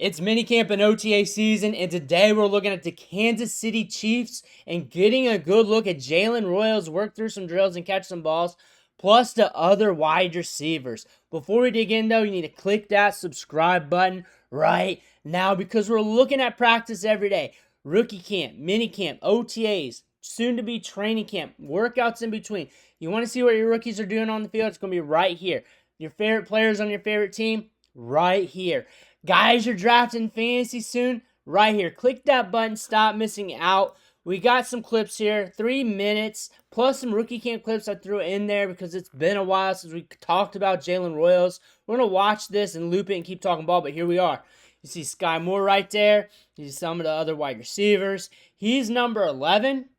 It's minicamp and OTA season, and today we're looking at the Kansas City Chiefs and getting a good look at Jalen Royals, work through some drills and catch some balls, plus the other wide receivers. Before we dig in, though, you need to click that subscribe button right now because we're looking at practice every day. Rookie camp, minicamp, OTAs, soon to be training camp, workouts in between. You want to see what your rookies are doing on the field? It's going to be right here. Your favorite players on your favorite team, right here. Guys, you're drafting fantasy soon, right here. Click that button, stop missing out. We got some clips here, 3 minutes, plus some rookie camp clips I threw in there because it's been a while since we talked about Jalen Royals. We're going to watch this and loop it and keep talking ball, but here we are. You see Sky Moore right there. You see some of the other wide receivers. He's number 11.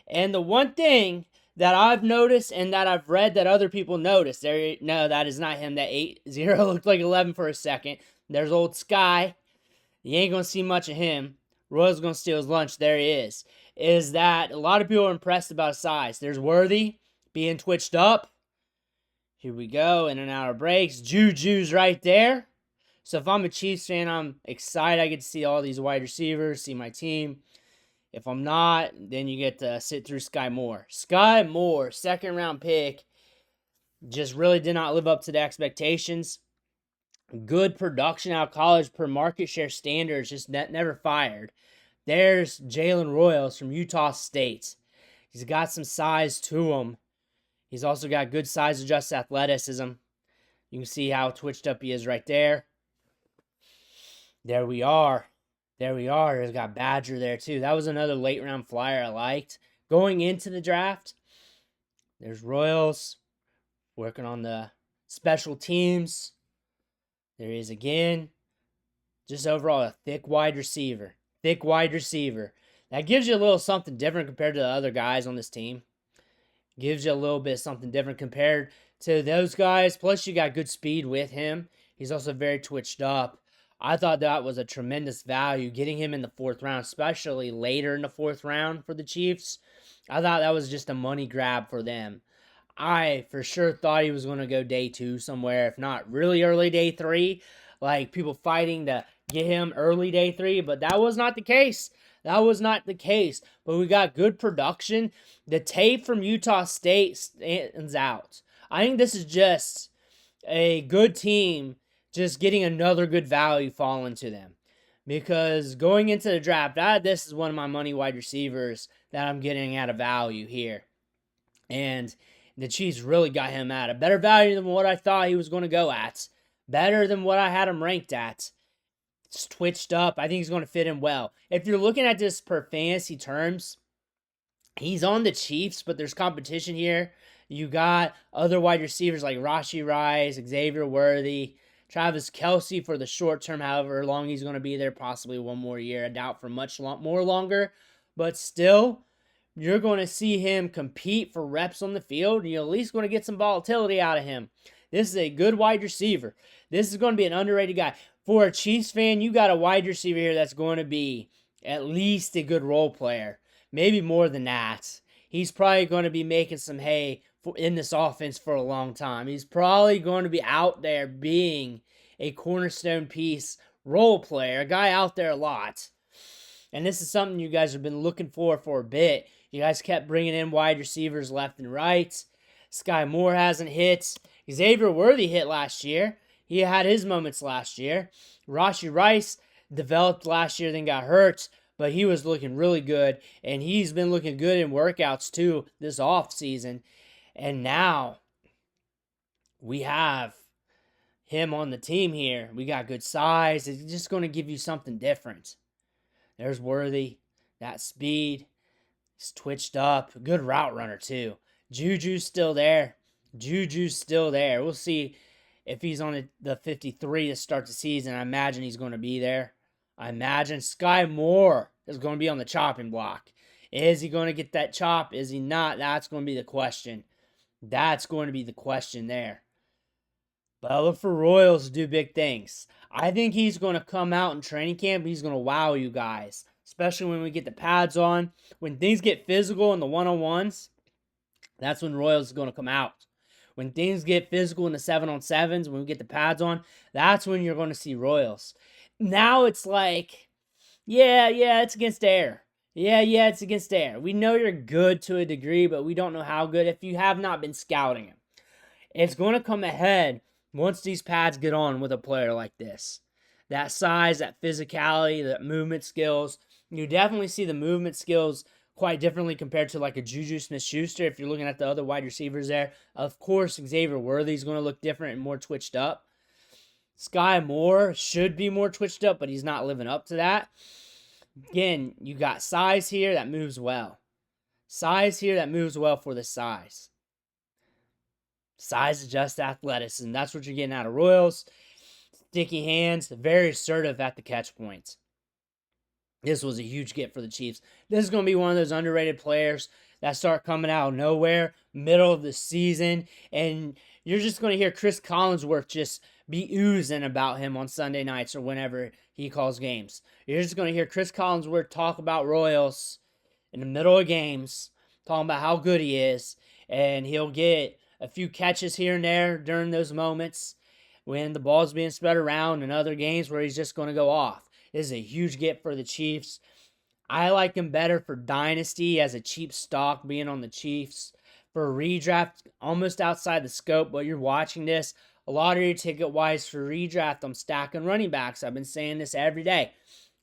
And the one thing that I've noticed and that I've read that other people noticed, no, that is not him. That 8-0 looked like 11 for a second. There's old Sky. You ain't going to see much of him. Royals going to steal his lunch. There he is. Is that a lot of people are impressed about his size. There's Worthy being twitched up. Here we go. In and out of breaks. Juju's right there. So if I'm a Chiefs fan, I'm excited. I get to see all these wide receivers, see my team. If I'm not, then you get to sit through Sky Moore. Sky Moore, second round pick, just really did not live up to the expectations. Good production out of college per market share standards, just never fired. There's Jalen Royals from Utah State. He's got some size to him. He's also got good size adjusted athleticism. You can see how twitched up he is right there. There we are. There we are. He's got Badger there too. That was another late round flyer I liked. Going into the draft, there's Royals working on the special teams. There he is again. Just overall a thick wide receiver. Thick wide receiver. That gives you a little something different compared to the other guys on this team. Gives you a little bit something different compared to those guys. Plus, you got good speed with him. He's also very twitched up. I thought that was a tremendous value, getting him in the 4th round, especially later in the 4th round for the Chiefs. I thought that was just a money grab for them. I for sure thought he was going to go day 2 somewhere, if not really early day 3. Like people fighting to get him early day 3, but that was not the case. That was not the case. But we got good production. The tape from Utah State stands out. I think this is just a good team just getting another good value falling to them. Because going into the draft, this is one of my money wide receivers that I'm getting at a value here. And the Chiefs really got him at a better value than what I thought he was going to go at. Better than what I had him ranked at. It's twitched up. I think he's going to fit in well. If you're looking at this per fantasy terms, he's on the Chiefs, but there's competition here. You got other wide receivers like Rashee Rice, Xavier Worthy, Travis Kelce for the short term, however long he's going to be there, possibly one more year. I doubt for much more longer. But still, you're going to see him compete for reps on the field, and you're at least going to get some volatility out of him. This is a good wide receiver. This is going to be an underrated guy. For a Chiefs fan, you got a wide receiver here that's going to be at least a good role player. Maybe more than that. He's probably going to be making some hay in this offense for a long time. He's probably going to be out there being a cornerstone piece role player, a guy out there a lot. And this is something you guys have been looking for a bit. You guys kept bringing in wide receivers left and right. Sky Moore hasn't hit. Xavier Worthy hit last year. He had his moments last year. Rashee Rice developed last year, then got hurt, but he was looking really good, and he's been looking good in workouts too this offseason. And now we have him on the team here. We got good size. It's just going to give you something different. There's Worthy. That speed. He's twitched up. Good route runner too. Juju's still there. Juju's still there. We'll see if he's on the 53 to start the season. I imagine he's going to be there. I imagine Sky Moore is going to be on the chopping block. Is he going to get that chop? Is he not? That's going to be the question. That's going to be the question there. But I look for Royals to do big things. I think he's going to come out in training camp. He's going to wow you guys, especially when we get the pads on. When things get physical in the one-on-ones, that's when Royals is going to come out. When things get physical in the 7-on-7s, when we get the pads on, that's when you're going to see Royals. Now it's like, yeah, it's against air. Yeah, it's against air. We know you're good to a degree, but we don't know how good if you have not been scouting him. It's going to come ahead once these pads get on with a player like this. That size, that physicality, that movement skills. You definitely see the movement skills quite differently compared to like a Juju Smith-Schuster if you're looking at the other wide receivers there. Of course, Xavier Worthy's going to look different and more twitched up. Sky Moore should be more twitched up, but he's not living up to that. Again, you got size here that moves well. Size here that moves well for the size. Size is just athleticism. That's what you're getting out of Royals. Sticky hands, very assertive at the catch points. This was a huge get for the Chiefs. This is going to be one of those underrated players that start coming out of nowhere, middle of the season, and you're just going to hear Chris Collinsworth just be oozing about him on Sunday nights or whenever he calls games. You're just going to hear Chris Collinsworth talk about Royals in the middle of games, talking about how good he is, and he'll get a few catches here and there during those moments when the ball's being spread around and other games where he's just going to go off. This is a huge get for the Chiefs. I like him better for dynasty as a cheap stock being on the Chiefs. For a redraft, almost outside the scope, but you're watching this. A lottery ticket wise for redraft, I'm stacking running backs. I've been saying this every day.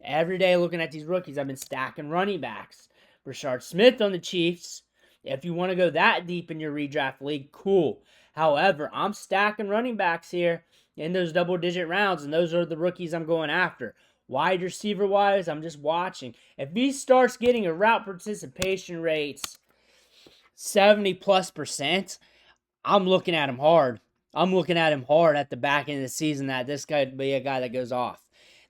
Every day looking at these rookies, I've been stacking running backs. Rashard Smith on the Chiefs. If you want to go that deep in your redraft league, cool. However, I'm stacking running backs here in those double-digit rounds, and those are the rookies I'm going after. Wide receiver-wise, I'm just watching. If he starts getting a route participation rates 70+%, I'm looking at him hard. I'm looking at him hard at the back end of the season that this could be a guy that goes off.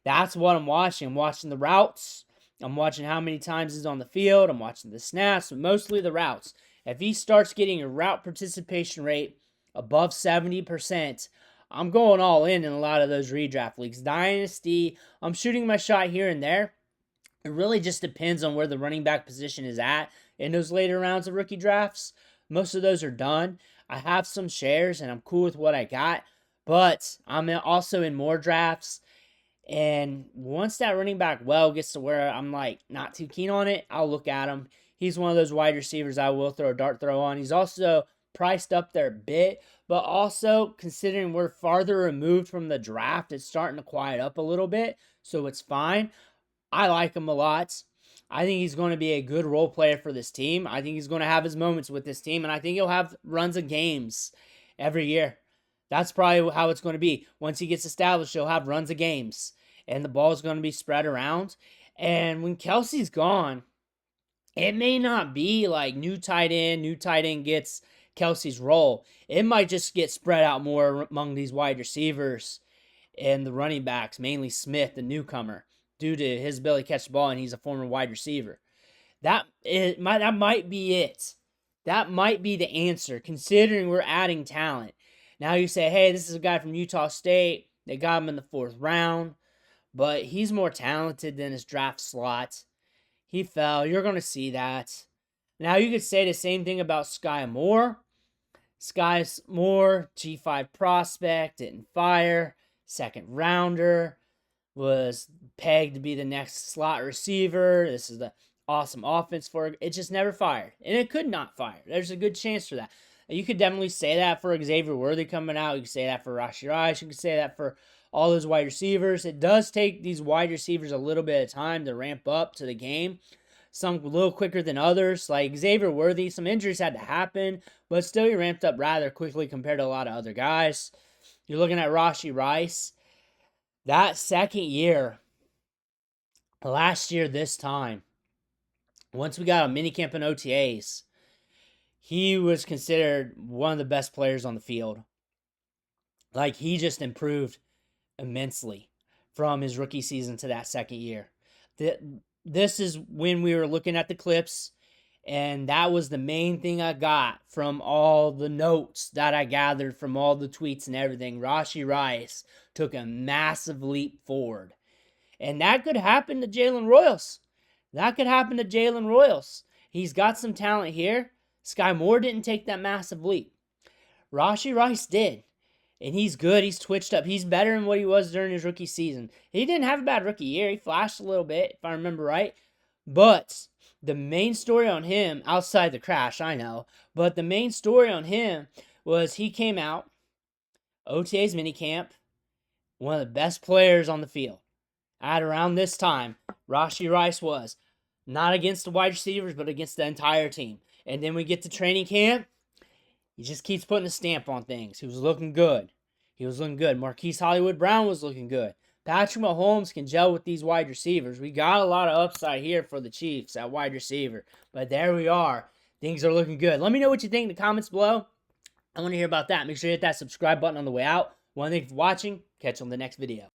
That's what I'm watching. I'm watching the routes. I'm watching how many times he's on the field. I'm watching the snaps, but mostly the routes. If he starts getting a route participation rate above 70%, I'm going all in a lot of those redraft leagues. Dynasty, I'm shooting my shot here and there. It really just depends on where the running back position is at in those later rounds of rookie drafts. Most of those are done. I have some shares, and I'm cool with what I got. But I'm also in more drafts. And once that running back gets to where I'm like not too keen on it, I'll look at him. He's one of those wide receivers I will throw a dart throw on. He's also priced up there a bit, but also considering we're farther removed from the draft, it's starting to quiet up a little bit, so it's fine. I like him a lot. I think he's going to be a good role player for this team. I think he's going to have his moments with this team, and I think he'll have runs of games every year. That's probably how it's going to be. Once he gets established, he'll have runs of games, and the ball's going to be spread around. And when Kelsey's gone, it may not be like new tight end gets Kelsey's role. It might just get spread out more among these wide receivers and the running backs, mainly Smith, the newcomer, due to his ability to catch the ball, and he's a former wide receiver. That might be it. That might be the answer, considering we're adding talent. Now you say, hey, this is a guy from Utah State. They got him in the 4th round, but he's more talented than his draft slot. He fell. You're going to see that. Now you could say the same thing about Sky Moore. Sky Moore, G5 prospect, didn't fire. 2nd rounder, was pegged to be the next slot receiver. This is the awesome offense for it. It just never fired. And it could not fire. There's a good chance for that. You could definitely say that for Xavier Worthy coming out. You could say that for Rashee Rice. You could say that for all those wide receivers. It does take these wide receivers a little bit of time to ramp up to the game. Some a little quicker than others. Like Xavier Worthy, some injuries had to happen, but still he ramped up rather quickly compared to a lot of other guys. You're looking at Rashee Rice. That 2nd year, last year this time, once we got a minicamp and OTAs, he was considered one of the best players on the field. Like, he just improved immensely from his rookie season to that 2nd year. This is when we were looking at the clips, and that was the main thing I got from all the notes that I gathered from all the tweets and everything. Rashee Rice took a massive leap forward. And that could happen to Jalen Royals. He's got some talent here. Sky Moore didn't take that massive leap. Rashee Rice did. And he's good. He's twitched up. He's better than what he was during his rookie season. He didn't have a bad rookie year. He flashed a little bit, if I remember right. But the main story on him, outside the crash, I know, but the main story on him was he came out, OTAs Minicamp, one of the best players on the field. At around this time, Rashee Rice was. Not against the wide receivers, but against the entire team. And then we get to training camp. He just keeps putting a stamp on things. He was looking good. Marquise Hollywood-Brown was looking good. Patrick Mahomes can gel with these wide receivers. We got a lot of upside here for the Chiefs at wide receiver. But there we are. Things are looking good. Let me know what you think in the comments below. I want to hear about that. Make sure you hit that subscribe button on the way out. Thank you for watching. Catch you on the next video.